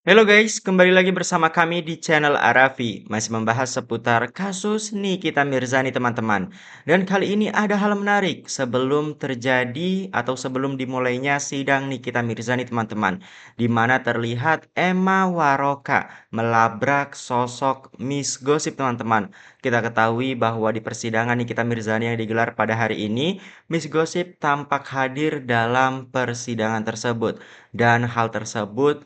Halo guys, kembali lagi bersama kami di channel Arafi, masih membahas seputar kasus Nikita Mirzani teman-teman. Dan kali ini ada hal menarik sebelum terjadi atau sebelum dimulainya sidang Nikita Mirzani teman-teman, di mana terlihat Emma Waroka melabrak sosok Miss Gosip teman-teman. Kita ketahui bahwa di persidangan Nikita Mirzani yang digelar pada hari ini, Miss Gosip tampak hadir dalam persidangan tersebut. Dan hal tersebut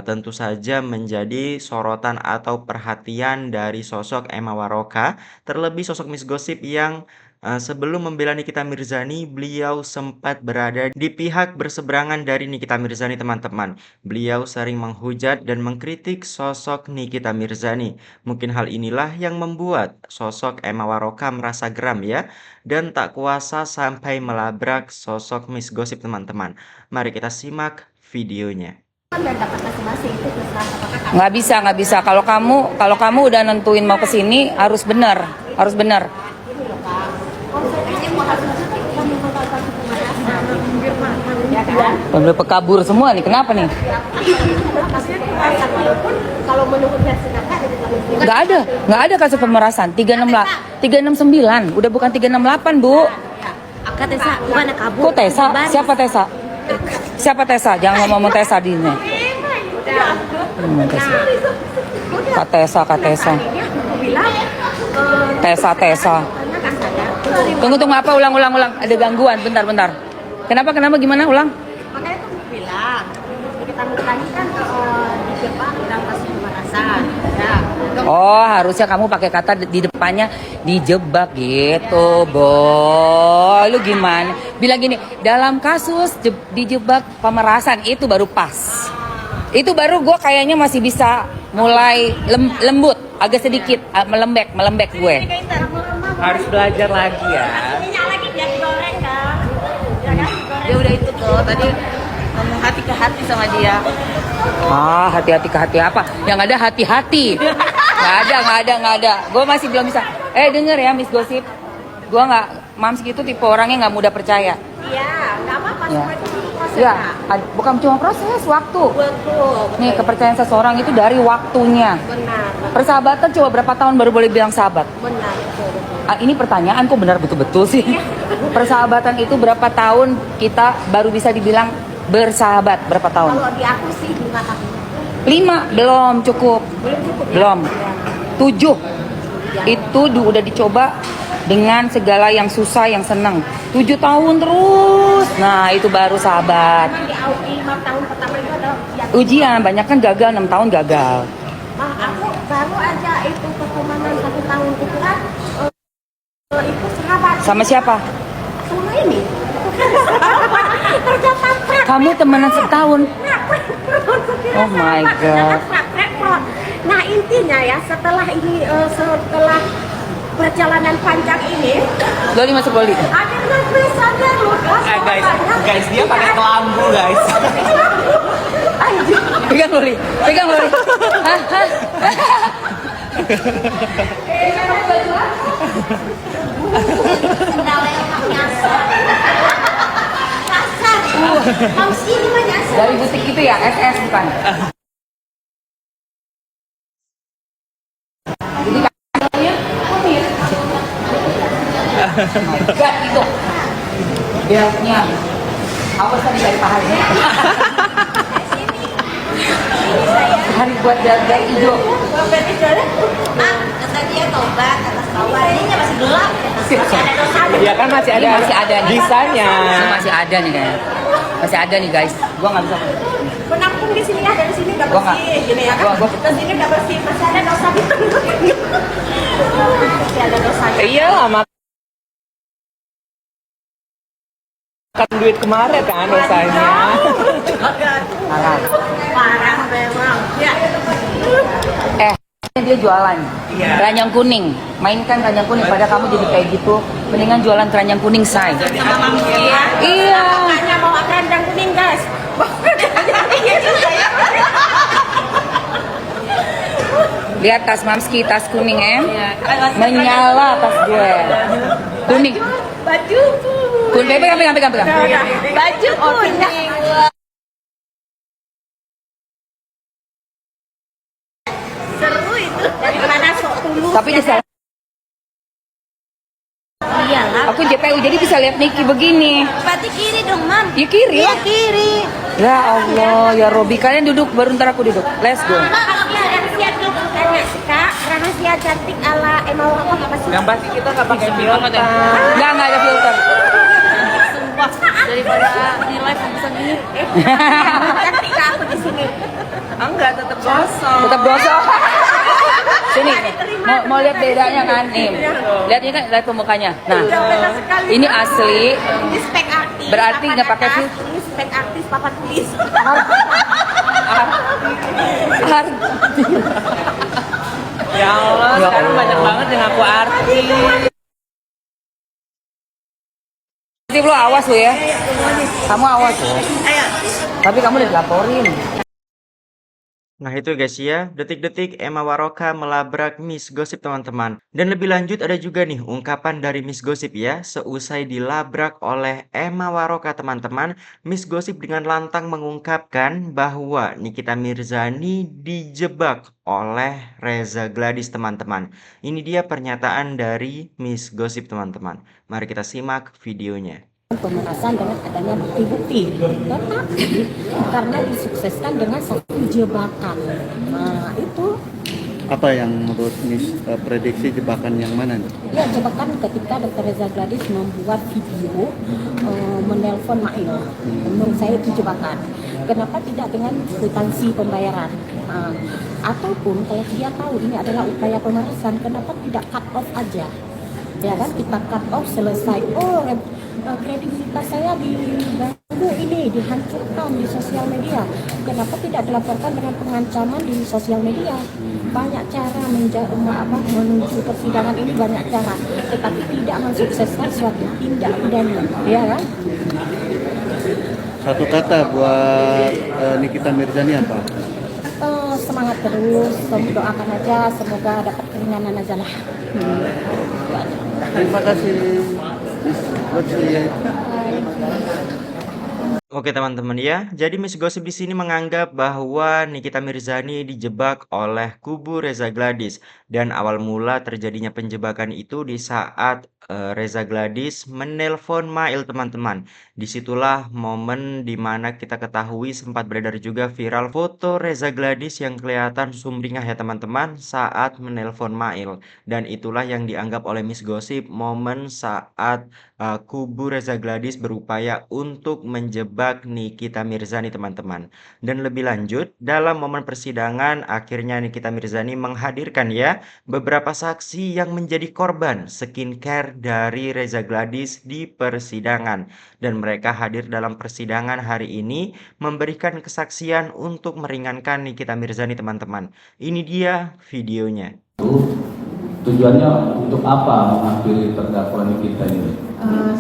tentu saja menjadi sorotan atau perhatian dari sosok Emma Waroka, terlebih sosok Miss Gosip yang sebelum membela Nikita Mirzani, beliau sempat berada di pihak berseberangan dari Nikita Mirzani teman-teman. Beliau sering menghujat dan mengkritik sosok Nikita Mirzani. Mungkin hal inilah yang membuat sosok Emma Waroka merasa geram ya, dan tak kuasa sampai melabrak sosok Miss Gosip teman-teman. Mari kita simak videonya. Nggak bisa. Kalau kamu udah nentuin mau ke sini harus benar, harus benar. Udah pekabur semua nih, kenapa nih? Nggak ada kasus pemerasan. 369, udah bukan 368 Bu. Kok Tesa? Siapa Tesa? Siapa Tesa? Jangan ngomong Tesa di ini. Kak Tesa. Tesa. Tunggu apa? Ulang. Ada gangguan. Bentar. Kenapa? Gimana? Ulang. Makanya tuh bilang kita tanya kan di Jepang dalam kasus pemerasan. Oh, harusnya kamu pakai kata di depannya dijebak gitu, Boy. Lu gimana? Bilang gini, dalam kasus dijebak pemerasan itu baru pas. Itu baru gue kayaknya masih bisa mulai lembut, agak sedikit melembek gue. Harus belajar lagi ya. Lagi dia digoreng kan. Ya kan? Dia udah itu tuh tadi ngomong hati ke hati sama dia. Hati-hati ke hati apa? Yang ada hati-hati. Nggak ada. Gue masih belum bisa. Denger ya Miss Gosip. Gue Mams gitu tipe orangnya nggak mudah percaya. Iya, nggak apa-apa. Ya. Semua itu proses. Ya, bukan cuma proses, waktu. Betul. Nih, kepercayaan seseorang itu dari waktunya. Benar. Persahabatan coba berapa tahun baru boleh bilang sahabat? Benar. Betul. Ini pertanyaan kok benar betul-betul sih. Persahabatan itu berapa tahun kita baru bisa dibilang bersahabat? Berapa tahun? Kalau di aku sih 5 tahun. 5, belum cukup. Belum. 7. Itu udah dicoba dengan segala yang susah, yang senang. 7 tahun terus. Nah, itu baru sahabat. Di 5 tahun pertama itu adalah Ujian, banyak kan gagal, 6 tahun gagal. aku baru aja itu pertemanan 1 tahun itu kan itu sahabat. Sama siapa? Sama ini. Ternyata Kamu temenan setahun. Oh my God. Nah intinya ya setelah ini setelah perjalanan panjang ini Loli masuk Loli. akhirnya bisa lupa Guys, dia pakai kelambu, guys. Pegang Loli. mau sini mah nyasar. Dari butik itu ya, SS bukan? Jadi katanya kumis. Enggak itu. Beltnya. Awas tadi dari pahalnya. Hari buat jaga hijau. Kata dia tobat atas kawannya masih gelap. Masih ada dosa. Ya kan masih ada nih. bisanya. Ini masih ada nih kayaknya. Masih ada nih guys. Gua nggak bisa. Penampung di sini ya, dari sini udah Gua nggak. bersih gini ya kan. Dari sini udah bersih, masih ada dosa di tengah. Masih ada dosanya. Iya, makan duit kemarin kan dosanya. Parah memang. Ya. Dia jualan Iya. keranjang kuning. Mainkan keranjang kuning pada kamu jadi kayak gitu. Mendingan jualan keranjang kuning say. Sama Mamski ya. Iya. Makanya bawa keranjang kuning guys. Lihat tas Mamski, tas kuning menyala tas gue. Kuning. Baju. Kuning, pegang. Baju kuning. tulus. Tapi ya bisa kan? Iyalah. aku JPU jadi bisa lihat Niki begini. Berarti kiri dong, Mam. Ya kiri Iya lah. kiri. Ya Allah, ya Robi, kalian duduk baru ntar aku duduk. Let's go. Rahasia dulu tanya Kak, rahasia cantik ala Emma Waroka apa sih? Yang pasti kita nggak pakai filter. Nggak ada filter. Sumpah, daripada di live bisa nih. Cantik Kak aku di sini. Enggak, tetap gosong. Tetap gosok. Sini, mau lihat bedanya kan nih. Lihat ini kan, lihat pemukanya. Nah, Beda sekali. ini asli. Ini spek artis. Berarti papan nggak pakai atas. filter. Ini spek artis papan tulis. Ya Allah, Ya sekarang Allah. banyak banget yang aku artis. Nanti lo awas lo ya. Kamu awas loh. Tapi kamu udah dilaporin. Nah itu guys ya, detik-detik Emma Waroka melabrak Miss Gosip teman-teman. Dan lebih lanjut ada juga nih ungkapan dari Miss Gosip ya. Seusai dilabrak oleh Emma Waroka teman-teman, Miss Gosip dengan lantang mengungkapkan bahwa Nikita Mirzani dijebak oleh Reza Gladys teman-teman. Ini dia pernyataan dari Miss Gosip teman-teman. Mari kita simak videonya. Pemerasan dengan adanya bukti-bukti, tetapi karena disukseskan dengan satu jebakan. Nah itu Apa yang menurut Miss prediksi jebakan yang mana nih? ya jebakan ketika Dr. Reza Gladys membuat video menelpon Mail. Menurut saya itu jebakan. Kenapa tidak dengan kwitansi pembayaran? Nah, ataupun kalau dia tahu ini adalah upaya pemerasan, kenapa tidak cut off aja? Ya kan kita cut off selesai. Oh, kredibilitas saya diganggu ini, dihancurkan di sosial media. Kenapa tidak dilaporkan dengan pengancaman di sosial media? Banyak cara menuju persidangan ini, banyak cara, tetapi tidak mensukseskan suatu tindak pidana, ya kan? Satu kata buat Nikita Mirzani apa? Semangat terus, doakan aja, semoga dapat keringanan aja lah. Terima kasih Miss Lutfi. Oke teman-teman ya, jadi Miss Gosip di sini menganggap bahwa Nikita Mirzani dijebak oleh kubu Reza Gladys dan awal mula terjadinya penjebakan itu di saat Reza Gladys menelpon Mail teman-teman. Disitulah momen dimana kita ketahui sempat beredar juga viral foto Reza Gladys yang kelihatan sumringah ya teman-teman saat menelpon Mail, dan itulah yang dianggap oleh Miss Gosip momen saat kubu Reza Gladys berupaya untuk menjebak Nikita Mirzani teman-teman. Dan lebih lanjut, dalam momen persidangan akhirnya Nikita Mirzani menghadirkan ya beberapa saksi yang menjadi korban skincare dari Reza Gladys di persidangan, dan mereka hadir dalam persidangan hari ini memberikan kesaksian untuk meringankan Nikita Mirzani teman-teman. Ini dia videonya. Tujuannya untuk apa mengakhiri terdakwa Nikita ini?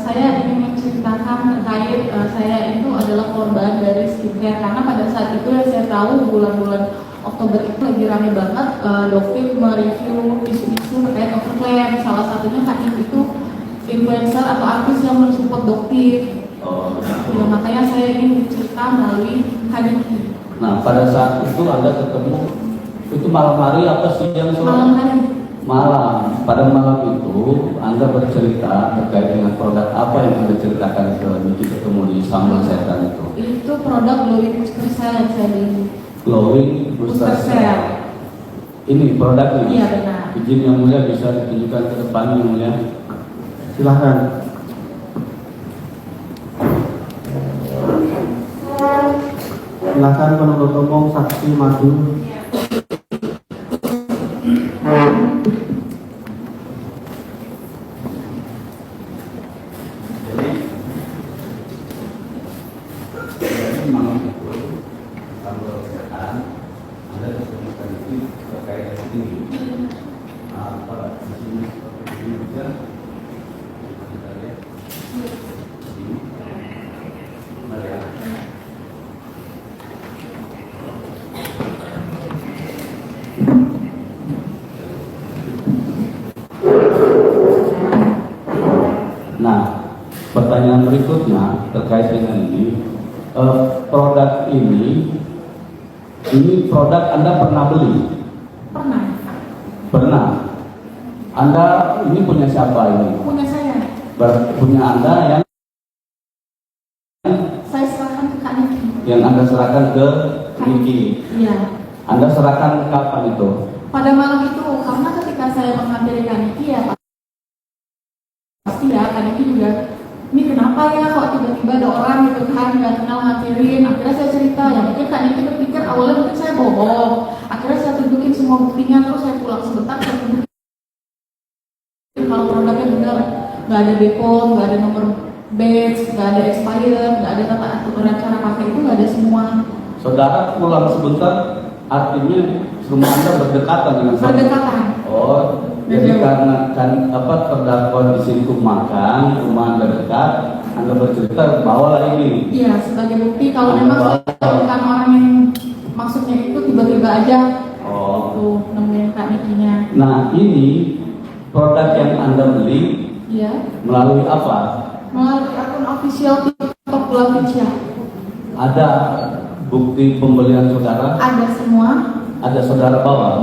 Saya ingin menceritakan terkait saya itu adalah korban dari skincare, karena pada saat itu yang saya tahu bulan-bulan Oktober itu lagi rame banget Dovin mereview isu-isu terkait overclaim. Salah satunya Kadif itu influencer atau artis yang mensupport Dovin. Ya, makanya saya ingin bercerita melalui Kadif. Nah, pada saat itu Anda ketemu itu malam hari apa siang sore? Malam hari. Malam. Pada malam itu Anda bercerita terkait dengan produk apa yang Anda ceritakan ke Niki ketemu di Sambal Setan itu? Itu produk Glowing Booster Cell yang saya beli. Glowing Booster Cell. Ini produknya? Iya benar. Izin yang mulia bisa ditunjukkan ke depan yang mulia. Silahkan. Silahkan penuntut umum saksi maju. Malam itu Sambal Setan Anda disebutkan itu terkait ini apa di sini seperti ini bisa kita lihat ini mari ya. Nah, pertanyaan berikutnya terkait dengan ini, produk ini produk Anda pernah beli? Pernah. Pernah. Anda ini punya siapa ini? Punya saya. Punya Anda yang Saya serahkan ke Kak Niki. yang Anda serahkan ke Niki. Iya. Anda serahkan kapan itu? Pada malam itu, karena ketika saya menghampiri Kak Niki ya pasti ya Kak Niki juga, ini kenapa ya kok tiba-tiba ada orang gitu kan nggak kenal ngampirin. Akhirnya saya cerita, ya mungkin Kak Niki berpikir awalnya mungkin saya bohong. Akhirnya saya tunjukin semua buktinya, terus saya pulang sebentar saya tunjukin kalau produknya benar, nggak ada Bepom, nggak ada nomor batch, nggak ada expired, nggak ada tata aturan cara pakai, itu nggak ada semua. Saudara pulang sebentar, artinya rumah Anda berdekatan dengan saya. Berdekatan. Oh, jadi karena terdakwa di situ makan, rumah Anda dekat, Anda bercerita bawalah ini. Iya, sebagai bukti kalau memang saya bukan orang yang maksudnya itu tiba-tiba aja tuh nemuin Kak Nikinya. Nah, ini produk yang Anda beli Iya. melalui apa? Melalui akun official TikTok Glavicia. Ada bukti pembelian saudara? Ada semua. Ada saudara bawa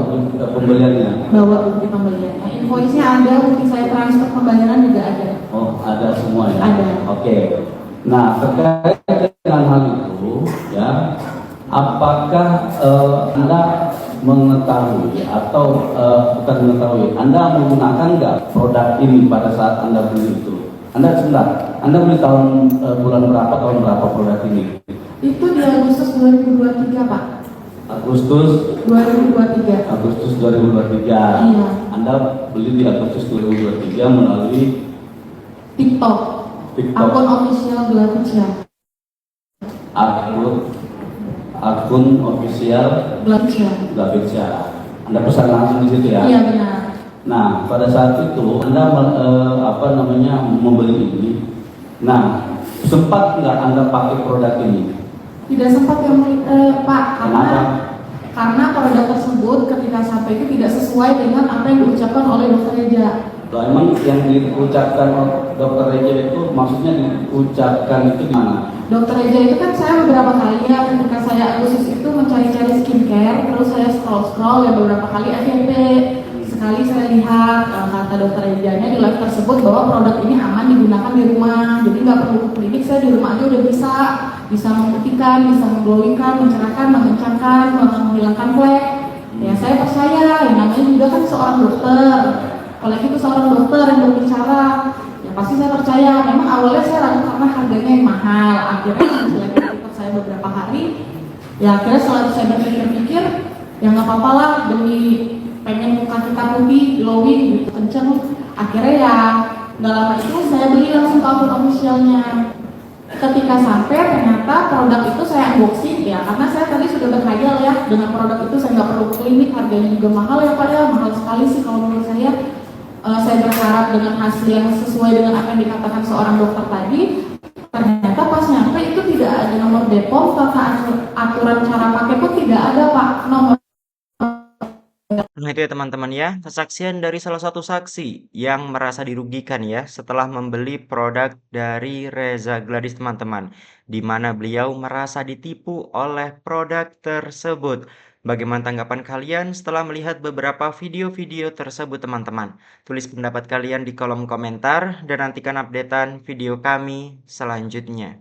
bukti pembeliannya? Bawa bukti pembeliannya. Invoice-nya ada, bukti saya transfer pembayaran juga ada. Oh, ada semua ya? Ada. Oke. Nah, terkait dengan hal itu, ya, apakah Anda mengetahui atau bukan mengetahui, Anda menggunakan nggak produk ini pada saat Anda beli itu? Anda beli bulan berapa produk ini? Itu di Agustus 2023, Pak. Agustus 2023. Agustus 2023. Iya. Anda beli di Agustus 2023 melalui TikTok. Akun official Glavicia. akun official Glavicia. Anda pesan langsung di situ ya? Iya, benar. Nah, pada saat itu Anda membeli ini. Nah, sempat nggak Anda pakai produk ini? Tidak sempat yang Pak, Kenapa? karena produk tersebut ketika sampai itu tidak sesuai dengan apa yang diucapkan oleh Dokter Reja. Loh, emang yang diucapkan Dokter Reja itu maksudnya diucapkan itu gimana? Dokter Reja itu kan saya beberapa kali ya ketika saya Agustus itu mencari-cari skincare, terus saya scroll ya beberapa kali FYP. Sekali saya lihat kata Dokter Rejanya di live tersebut bahwa produk ini aman digunakan di rumah, jadi nggak perlu ke klinik, saya di rumah aja udah bisa memutihkan, bisa mengglowingkan, mencerahkan, mengencangkan, menghilangkan flek. Ya saya percaya, ya namanya juga kan seorang dokter, apalagi itu seorang dokter yang berbicara, ya pasti saya percaya. Memang awalnya saya ragu karena harganya yang mahal, akhirnya setelah ikut saya beberapa hari, ya akhirnya setelah saya berpikir-pikir, ya nggak apa-apa lah demi pengen muka kita putih, glowing gitu, kenceng. Akhirnya ya nggak lama itu saya beli langsung ke akun officialnya. Ketika sampai ternyata produk itu saya unboxing ya, karena saya tadi sudah berkhayal ya dengan produk itu saya nggak perlu ke klinik, harganya juga mahal ya Pak ya, mahal sekali sih kalau menurut saya. Saya berharap dengan hasil yang sesuai dengan apa yang dikatakan seorang dokter tadi. Ternyata pas nyampe itu tidak ada nomor Bepom, tata aturan cara pakai pun tidak ada Pak, nomor. Nah itu ya teman-teman ya, kesaksian dari salah satu saksi yang merasa dirugikan ya setelah membeli produk dari Reza Gladys teman-teman, di mana beliau merasa ditipu oleh produk tersebut. Bagaimana tanggapan kalian setelah melihat beberapa video-video tersebut teman-teman? Tulis pendapat kalian di kolom komentar dan nantikan updatean video kami selanjutnya.